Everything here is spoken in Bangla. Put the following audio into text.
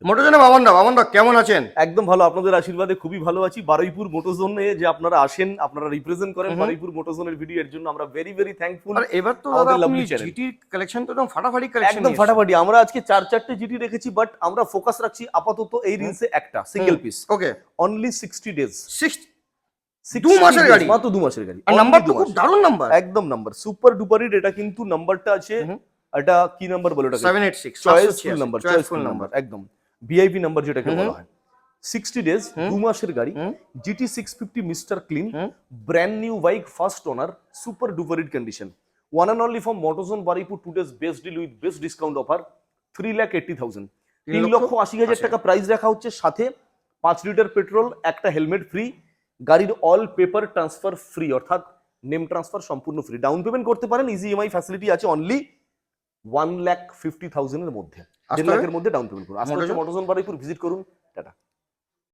মোটরজনে বামনদা কেমন আছেন? একদম ভালো, আপনাদের আশীর্বাদে খুবই ভালো আছি। বারুইপুর মোটরজোনে যে আপনারা আসেন, আপনারা রিপ্রেজেন্ট করেন বারুইপুর মোটরজোনের ভিডিও, এর জন্য আমরা ভেরি ভেরি থ্যাঙ্কফুল। আর এবার তো দাদা আমাদের আপনি লাভলি চ্যানেল জিটির কালেকশন তো একদম ফাটাফাটি কালেকশন একদম ফাটাফাটি। আমরা আজকে 4-4টে জিটি রেখেছি, বাট আমরা ফোকাস রাখছি আপাতত এই রিলসে একটা সিঙ্গেল পিস। ওকে, অনলি 60 ডেজ, 2 মাসের গাড়ি, মাত্র 2 মাসের গাড়ি। আর নাম্বার তো খুব দারুণ নাম্বার, একদম নাম্বার সুপার ডুপার হিট। এটা কিন্তু নাম্বারটা আছে, এটা কি নাম্বার বলে, এটা 786 চয়েসফুল নাম্বার, চয়েসফুল নাম্বার, একদম ভিআইপি নাম্বার যেটাকে বলা হয়। 60 ডেজ, 2 মাসের গাড়ি, GT 650 mister clean, brand new bike, first owner, super duper hit condition. One and only from Motorzone Baruipur, 2 days best deal with best discount offer, 3,80,000, 3,80,000 টাকা প্রাইস রাখা হচ্ছে। সাথে 5 লিটার পেট্রোল, একটা হেলমেট ফ্রি, গাড়ির অল পেপার ট্রান্সফার ফ্রি, অর্থাৎ নেম ট্রান্সফার সম্পূর্ণ ফ্রি। ডাউন পেমেন্ট করতে পারেন, ইজি ইএমআই ফ্যাসিলিটি আছে অনলি 1,50,000 এর মধ্যে, 1.5 লাখের মধ্যে ডাউন পেমেন্ট করুন। আসলে মোটরজোন বারুইপুর ভিজিট করুন,